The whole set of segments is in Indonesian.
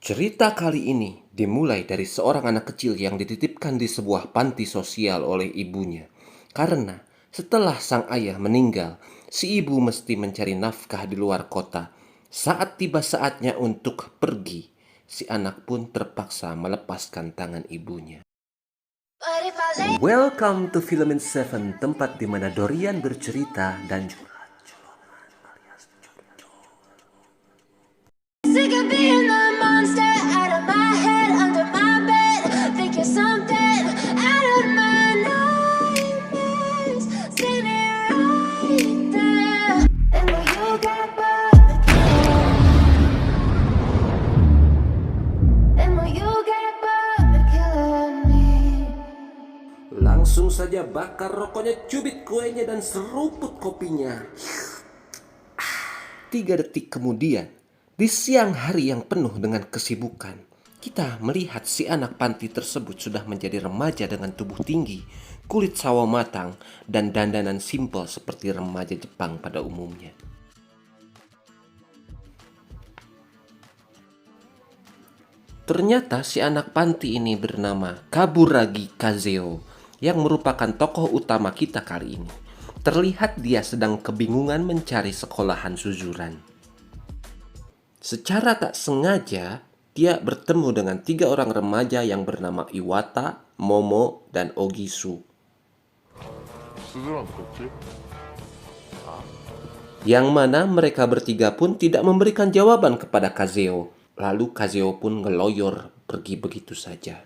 Cerita kali ini dimulai dari seorang anak kecil yang dititipkan di sebuah panti sosial oleh ibunya. Karena setelah sang ayah meninggal, si ibu mesti mencari nafkah di luar kota. Saat tiba saatnya untuk pergi, si anak pun terpaksa melepaskan tangan ibunya. Welcome to Filmin Seven, tempat di mana Dorian bercerita dan Sick of being the monster out of my head, under my bed. Think you're something out of my nightmares. Standing right there. And when you get barbecue, and when you get barbecue me. langsung saja bakar rokoknya, cubit kuenya dan seruput kopinya. 3 detik kemudian, di siang hari yang penuh dengan kesibukan, kita melihat si anak panti tersebut sudah menjadi remaja dengan tubuh tinggi, kulit sawo matang, dan dandanan simpel seperti remaja Jepang pada umumnya. Ternyata si anak panti ini bernama Kaburagi Kazeo, yang merupakan tokoh utama kita kali ini. Terlihat dia sedang kebingungan mencari sekolahan suzuran. Secara tak sengaja, dia bertemu dengan 3 orang remaja yang bernama Iwata, Momo, dan Ogisu. Yang mana mereka bertiga pun tidak memberikan jawaban kepada Kazeo. Lalu Kazeo pun ngeloyor pergi begitu saja.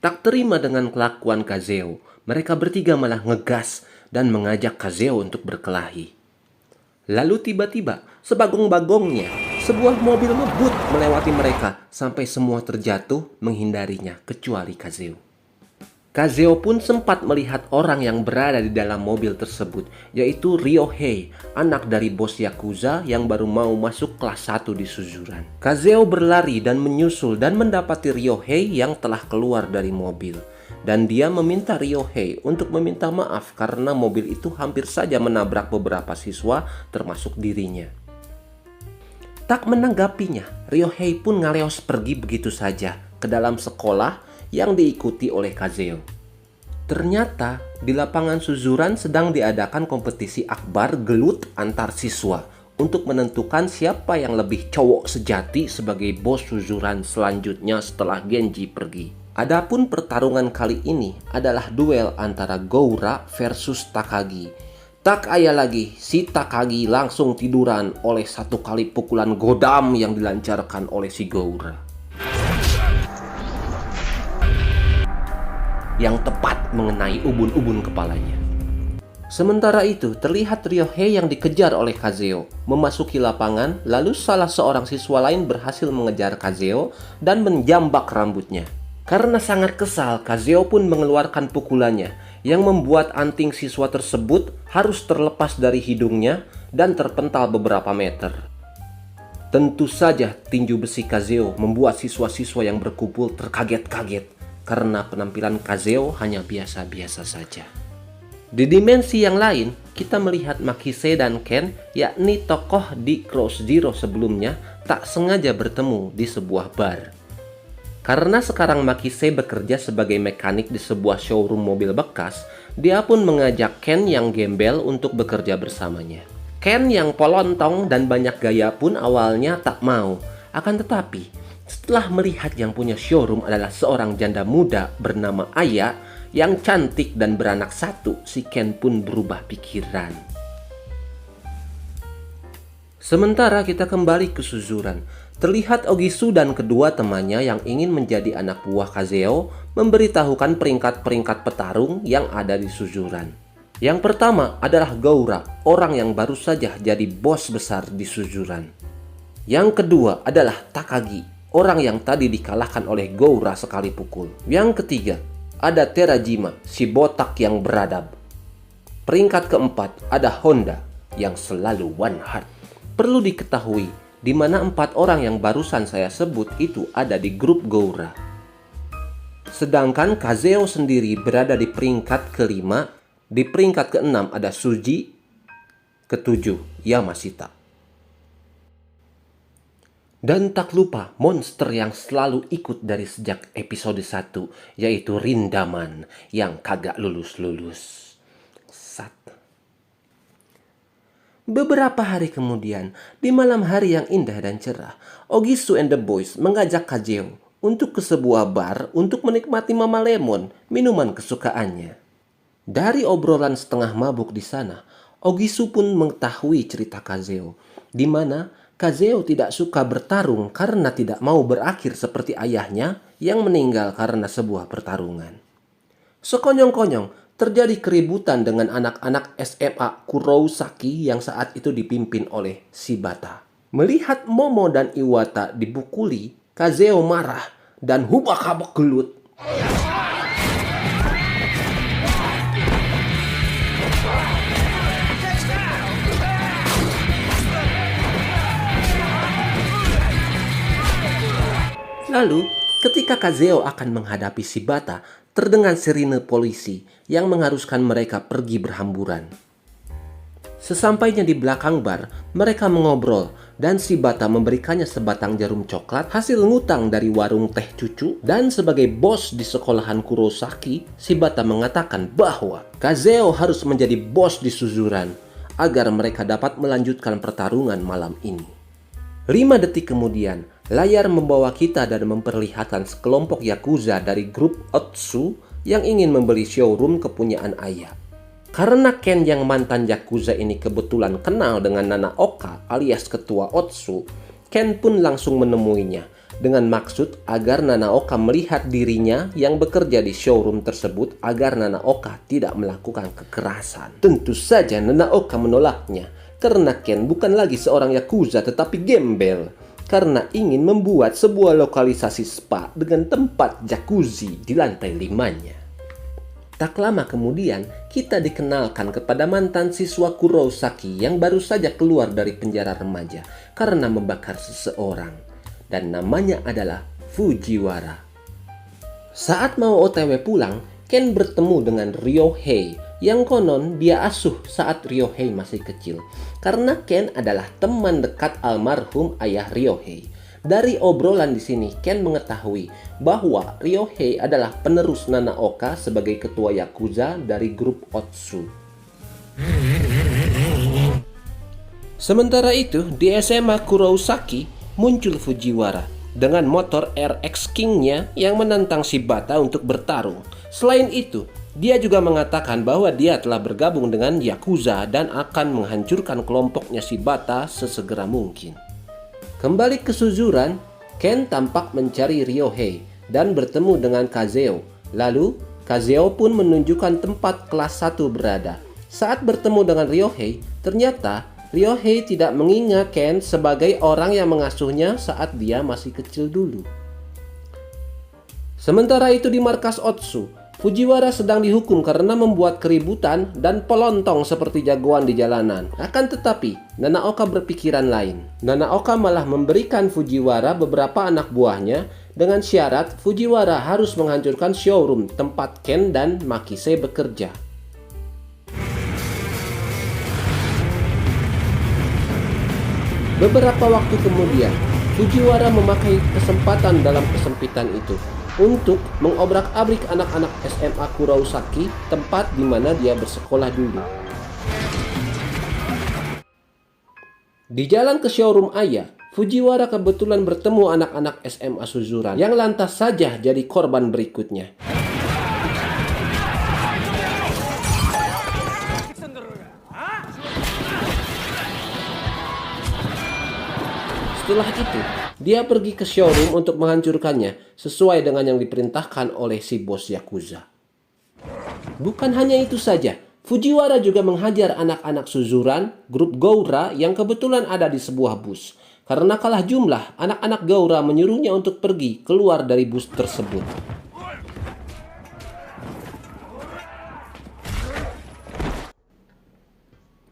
Tak terima dengan kelakuan Kazeo, mereka bertiga malah ngegas dan mengajak Kazeo untuk berkelahi. Lalu tiba-tiba, sebagong-bagongnya, sebuah mobil ngebut melewati mereka sampai semua terjatuh menghindarinya kecuali Kazeo. Kazeo pun sempat melihat orang yang berada di dalam mobil tersebut, yaitu Ryohei, anak dari bos Yakuza yang baru mau masuk kelas 1 di Suzuran. Kazeo berlari dan menyusul dan mendapati Ryohei yang telah keluar dari mobil. Dan dia meminta Ryohei untuk meminta maaf karena mobil itu hampir saja menabrak beberapa siswa termasuk dirinya. Tak menanggapinya, Ryohei pun ngaleos pergi begitu saja ke dalam sekolah yang diikuti oleh Kazeo. Ternyata di lapangan Suzuran sedang diadakan kompetisi akbar gelut antar siswa untuk menentukan siapa yang lebih cowok sejati sebagai bos Suzuran selanjutnya setelah Genji pergi. Adapun pertarungan kali ini adalah duel antara Goura versus Takagi. Tak ayah lagi, si Takagi langsung tiduran oleh 1 kali pukulan godam yang dilancarkan oleh si Goura, yang tepat mengenai ubun-ubun kepalanya. Sementara itu, terlihat Ryohei yang dikejar oleh Kazeo memasuki lapangan, lalu salah seorang siswa lain berhasil mengejar Kazeo dan menjambak rambutnya. Karena sangat kesal, Kazeo pun mengeluarkan pukulannya yang membuat anting siswa tersebut harus terlepas dari hidungnya dan terpental beberapa meter. Tentu saja tinju besi Kazeo membuat siswa-siswa yang berkumpul terkaget-kaget karena penampilan Kazeo hanya biasa-biasa saja. Di dimensi yang lain, kita melihat Makise dan Ken, yakni tokoh di Cross Zero sebelumnya, tak sengaja bertemu di sebuah bar. Karena sekarang Makise bekerja sebagai mekanik di sebuah showroom mobil bekas, dia pun mengajak Ken yang gembel untuk bekerja bersamanya. Ken yang polontong dan banyak gaya pun awalnya tak mau. Akan tetapi, setelah melihat yang punya showroom adalah seorang janda muda bernama Aya yang cantik dan beranak 1, si Ken pun berubah pikiran. Sementara kita kembali ke Suzuran. Terlihat Ogisu dan kedua temannya yang ingin menjadi anak buah Kazeo memberitahukan peringkat-peringkat petarung yang ada di Suzuran. Yang pertama adalah Goura, orang yang baru saja jadi bos besar di Suzuran. Yang kedua adalah Takagi, orang yang tadi dikalahkan oleh Goura sekali pukul. Yang ketiga ada Terajima, si botak yang beradab. Peringkat keempat ada Honda yang selalu one heart. Perlu diketahui, di mana 4 orang yang barusan saya sebut itu ada di grup Goura. Sedangkan Kazeo sendiri berada di peringkat kelima, di peringkat keenam ada Suji, ketujuh Yamashita. Dan tak lupa monster yang selalu ikut dari sejak episode 1, yaitu Rindaman yang kagak lulus-lulus. Sat. Beberapa hari kemudian, di malam hari yang indah dan cerah, Ogisu and the Boys mengajak Kazeo untuk ke sebuah bar untuk menikmati Mama Lemon, minuman kesukaannya. Dari obrolan setengah mabuk di sana, Ogisu pun mengetahui cerita Kazeo, di mana Kazeo tidak suka bertarung karena tidak mau berakhir seperti ayahnya yang meninggal karena sebuah pertarungan. Sekonyong-konyong, terjadi keributan dengan anak-anak SMA Kurousaki yang saat itu dipimpin oleh Shibata. Melihat Momo dan Iwata dipukuli, Kazeo marah dan hubak-habak gelut. Lalu, ketika Kazeo akan menghadapi Shibata, terdengar sirine polisi yang mengharuskan mereka pergi berhamburan. Sesampainya di belakang bar, mereka mengobrol dan Shibata memberikannya sebatang jarum coklat hasil ngutang dari warung teh cucu, dan sebagai bos di sekolahan Kurosaki, Shibata mengatakan bahwa Kazeo harus menjadi bos di Suzuran agar mereka dapat melanjutkan pertarungan malam ini. 5 detik kemudian, layar membawa kita dan memperlihatkan sekelompok Yakuza dari grup Otsu yang ingin membeli showroom kepunyaan ayah. Karena Ken yang mantan Yakuza ini kebetulan kenal dengan Nanaoka alias ketua Otsu, Ken pun langsung menemuinya dengan maksud agar Nanaoka melihat dirinya yang bekerja di showroom tersebut agar Nanaoka tidak melakukan kekerasan. Tentu saja Nanaoka menolaknya karena Ken bukan lagi seorang Yakuza tetapi gembel, karena ingin membuat sebuah lokalisasi spa dengan tempat jacuzzi di lantai 5-nya. Tak lama kemudian, kita dikenalkan kepada mantan siswa Kurosaki yang baru saja keluar dari penjara remaja karena membakar seseorang, dan namanya adalah Fujiwara. Saat mau OTW pulang, Ken bertemu dengan Ryohei yang konon dia asuh saat Ryohei masih kecil, karena Ken adalah teman dekat almarhum ayah Ryohei. Dari obrolan di sini, Ken mengetahui bahwa Ryohei adalah penerus Nanaoka sebagai ketua Yakuza dari grup Otsu. Sementara itu, di SMA Kurosaki muncul Fujiwara dengan motor RX King-nya yang menantang Shibata untuk bertarung. Selain itu, dia juga mengatakan bahwa dia telah bergabung dengan Yakuza dan akan menghancurkan kelompoknya Shibata sesegera mungkin. Kembali ke Suzuran, Ken tampak mencari Ryohei dan bertemu dengan Kazeo. Lalu, Kazeo pun menunjukkan tempat kelas 1 berada. Saat bertemu dengan Ryohei, ternyata Ryohei tidak mengingat Ken sebagai orang yang mengasuhnya saat dia masih kecil dulu. Sementara itu di markas Otsu, Fujiwara sedang dihukum karena membuat keributan dan pelontong seperti jagoan di jalanan. Akan tetapi, Nanaoka berpikiran lain. Nanaoka malah memberikan Fujiwara beberapa anak buahnya dengan syarat Fujiwara harus menghancurkan showroom tempat Ken dan Makise bekerja. Beberapa waktu kemudian, Fujiwara memakai kesempatan dalam kesempitan itu untuk mengobrak-abrik anak-anak SMA Kurosaki, tempat di mana dia bersekolah dulu. Di jalan ke showroom ayah, Fujiwara kebetulan bertemu anak-anak SMA Suzuran yang lantas saja jadi korban berikutnya. Setelah itu, dia pergi ke showroom untuk menghancurkannya sesuai dengan yang diperintahkan oleh si bos Yakuza. Bukan hanya itu saja, Fujiwara juga menghajar anak-anak Suzuran, grup Goura yang kebetulan ada di sebuah bus. Karena kalah jumlah, anak-anak Goura menyuruhnya untuk pergi keluar dari bus tersebut.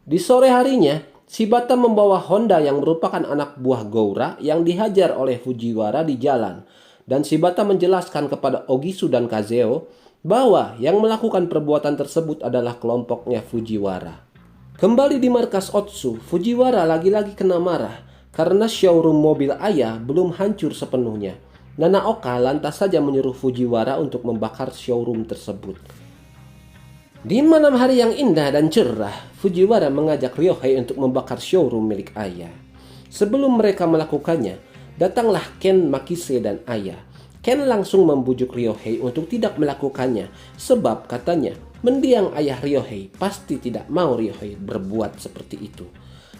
Di sore harinya, Shibata membawa Honda yang merupakan anak buah Goura yang dihajar oleh Fujiwara di jalan. Dan Shibata menjelaskan kepada Ogisu dan Kazeo bahwa yang melakukan perbuatan tersebut adalah kelompoknya Fujiwara. Kembali di markas Otsu, Fujiwara lagi-lagi kena marah Karena showroom mobil ayah belum hancur sepenuhnya, Nanaoka lantas saja menyuruh Fujiwara untuk membakar showroom tersebut. Di malam hari yang indah dan cerah, Fujiwara mengajak Ryohei untuk membakar showroom milik ayah. Sebelum mereka melakukannya, datanglah Ken Makise dan ayah. Ken langsung membujuk Ryohei untuk tidak melakukannya, sebab katanya mendiang ayah Ryohei pasti tidak mau Ryohei berbuat seperti itu.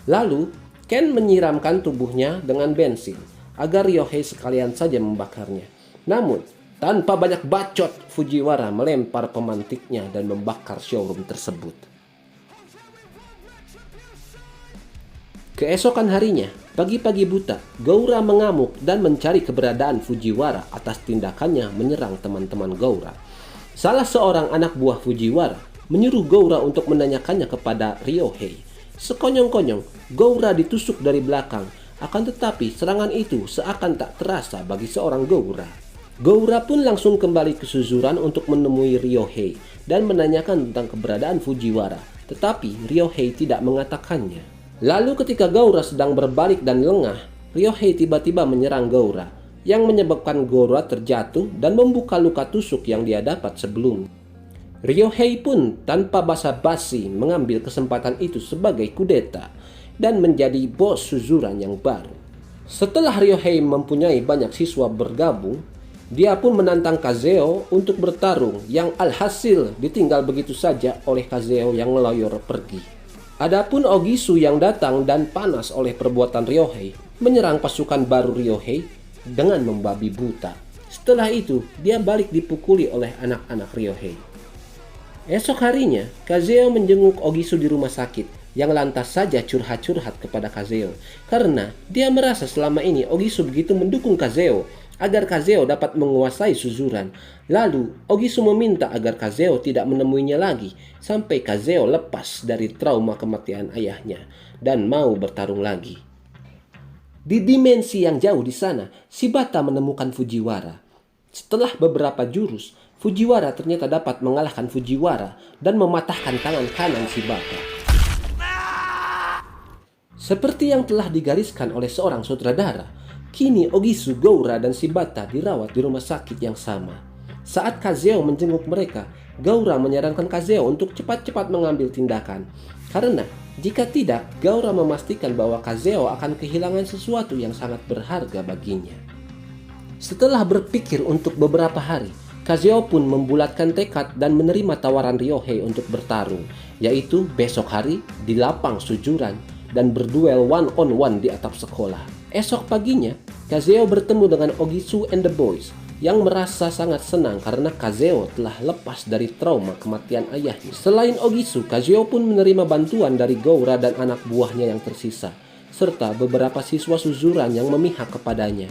Lalu, Ken menyiramkan tubuhnya dengan bensin agar Ryohei sekalian saja membakarnya. Namun, tanpa banyak bacot, Fujiwara melempar pemantiknya dan membakar showroom tersebut. Keesokan harinya, pagi-pagi buta, Goura mengamuk dan mencari keberadaan Fujiwara atas tindakannya menyerang teman-teman Goura. Salah seorang anak buah Fujiwara menyuruh Goura untuk menanyakannya kepada Ryohei. Sekonyong-konyong, Goura ditusuk dari belakang. Akan tetapi serangan itu seakan tak terasa bagi seorang Goura. Goura pun langsung kembali ke Suzuran untuk menemui Ryohei dan menanyakan tentang keberadaan Fujiwara. Tetapi Ryohei tidak mengatakannya. Lalu ketika Goura sedang berbalik dan lengah, Ryohei tiba-tiba menyerang Goura, yang menyebabkan Goura terjatuh dan membuka luka tusuk yang dia dapat sebelumnya. Ryohei pun tanpa basa-basi mengambil kesempatan itu sebagai kudeta dan menjadi bos Suzuran yang baru. Setelah Ryohei mempunyai banyak siswa bergabung, dia pun menantang Kazeo untuk bertarung yang alhasil ditinggal begitu saja oleh Kazeo yang meloyor pergi. Adapun Ogisu yang datang dan panas oleh perbuatan Ryohei menyerang pasukan baru Ryohei dengan membabi buta. Setelah itu, dia balik dipukuli oleh anak-anak Ryohei. Esok harinya, Kazeo menjenguk Ogisu di rumah sakit yang lantas saja curhat-curhat kepada Kazeo karena dia merasa selama ini Ogisu begitu mendukung Kazeo agar Kazeo dapat menguasai Suzuran. Lalu Ogisu meminta agar Kazeo tidak menemuinya lagi sampai Kazeo lepas dari trauma kematian ayahnya dan mau bertarung lagi. Di dimensi yang jauh di sana, Shibata menemukan Fujiwara. Setelah beberapa jurus, Fujiwara ternyata dapat mengalahkan Fujiwara dan mematahkan tangan kanan Shibata. Seperti yang telah digariskan oleh seorang sutradara, kini Ogisu, Goura, dan Shibata dirawat di rumah sakit yang sama. Saat Kazeo menjenguk mereka, Goura menyarankan Kazeo untuk cepat-cepat mengambil tindakan. Karena jika tidak, Goura memastikan bahwa Kazeo akan kehilangan sesuatu yang sangat berharga baginya. Setelah berpikir untuk beberapa hari, Kazeo pun membulatkan tekad dan menerima tawaran Ryohei untuk bertarung, yaitu besok hari di lapang Suzuran dan berduel one-on-one di atap sekolah. Esok paginya, Kazeo bertemu dengan Ogisu and the boys yang merasa sangat senang karena Kazeo telah lepas dari trauma kematian ayahnya. Selain Ogisu, Kazeo pun menerima bantuan dari Goura dan anak buahnya yang tersisa, serta beberapa siswa Suzuran yang memihak kepadanya.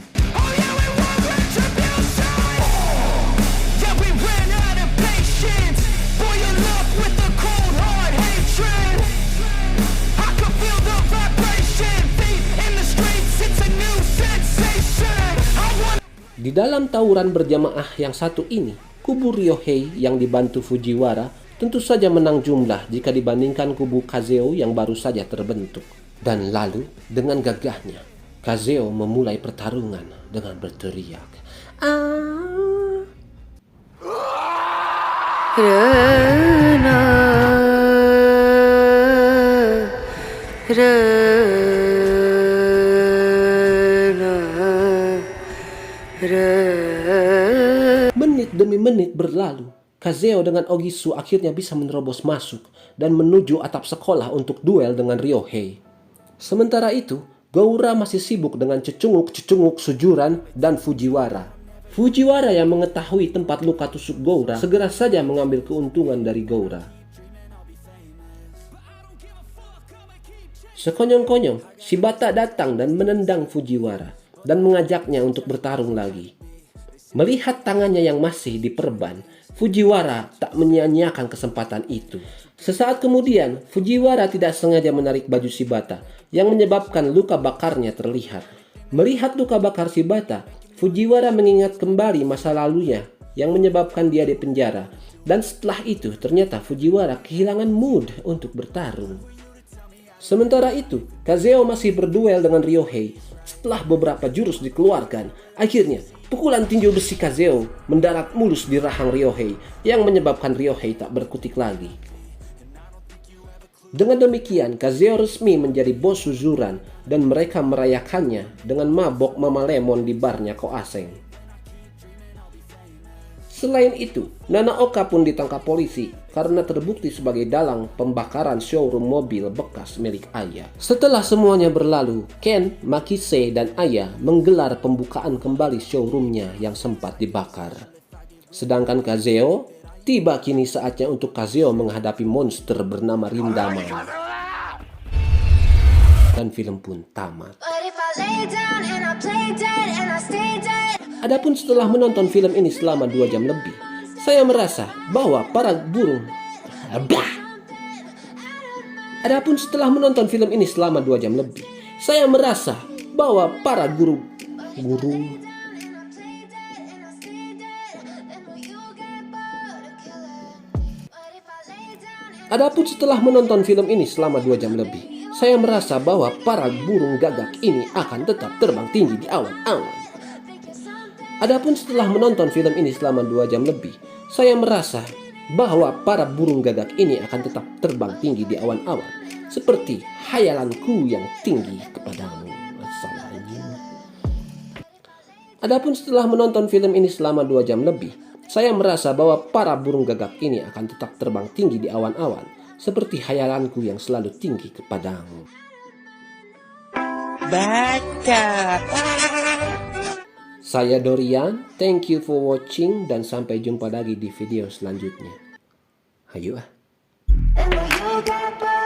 Di dalam tawuran berjamaah yang satu ini, kubu Ryohei yang dibantu Fujiwara tentu saja menang jumlah jika dibandingkan kubu Kazeo yang baru saja terbentuk. Dan lalu, dengan gagahnya, Kazeo memulai pertarungan dengan berteriak, Menit demi menit berlalu. Kazeo dengan Ogisu akhirnya bisa menerobos masuk dan menuju atap sekolah untuk duel dengan Ryohei. Sementara itu, Goura masih sibuk dengan cecunguk-cecunguk Suzuran dan Fujiwara. Fujiwara yang mengetahui tempat luka tusuk Goura segera saja mengambil keuntungan dari Goura. Sekonyong-konyong, Shibata datang dan menendang Fujiwara dan mengajaknya untuk bertarung lagi. Melihat tangannya yang masih diperban, Fujiwara tak menyia-nyiakan kesempatan itu. Sesaat kemudian, Fujiwara tidak sengaja menarik baju Shibata yang menyebabkan luka bakarnya terlihat. Melihat luka bakar Shibata, Fujiwara mengingat kembali masa lalunya yang menyebabkan dia di penjara. Dan setelah itu ternyata Fujiwara kehilangan mood untuk bertarung. Sementara itu, Kazeo masih berduel dengan Ryohei. Setelah beberapa jurus dikeluarkan, akhirnya pukulan tinju besi Kazeo mendarat mulus di rahang Ryohei yang menyebabkan Ryohei tak berkutik lagi. Dengan demikian, Kazeo resmi menjadi bos Suzuran dan mereka merayakannya dengan mabok Mama Lemon di barnya Koaseng. Selain itu, Nanaoka pun ditangkap polisi karena terbukti sebagai dalang pembakaran showroom mobil bekas milik Aya. Setelah semuanya berlalu, Ken, Makise, dan Aya menggelar pembukaan kembali showroomnya yang sempat dibakar. Sedangkan Kazeo, tiba kini saatnya untuk Kazeo menghadapi monster bernama Rindama. Dan film pun tamat. But if I lay down and I play dead and I stay dead. Adapun setelah menonton film ini selama 2 jam lebih, saya merasa bahwa para burung Adapun setelah menonton film ini selama 2 jam lebih, saya merasa bahwa para guru Adapun setelah menonton film ini selama 2 jam lebih, saya merasa bahwa para burung gagak ini akan tetap terbang tinggi di awan-awan. Adapun setelah menonton film ini selama 2 jam lebih, saya merasa bahwa para burung gagak ini akan tetap terbang tinggi di awan-awan, seperti hayalanku yang tinggi kepadamu. Adapun setelah menonton film ini selama 2 jam lebih, saya merasa bahwa para burung gagak ini akan tetap terbang tinggi di awan-awan, seperti hayalanku yang selalu tinggi kepadamu. Baca. Saya Dorian, thank you for watching dan sampai jumpa lagi di video selanjutnya. Hayu ah. And when you get bored.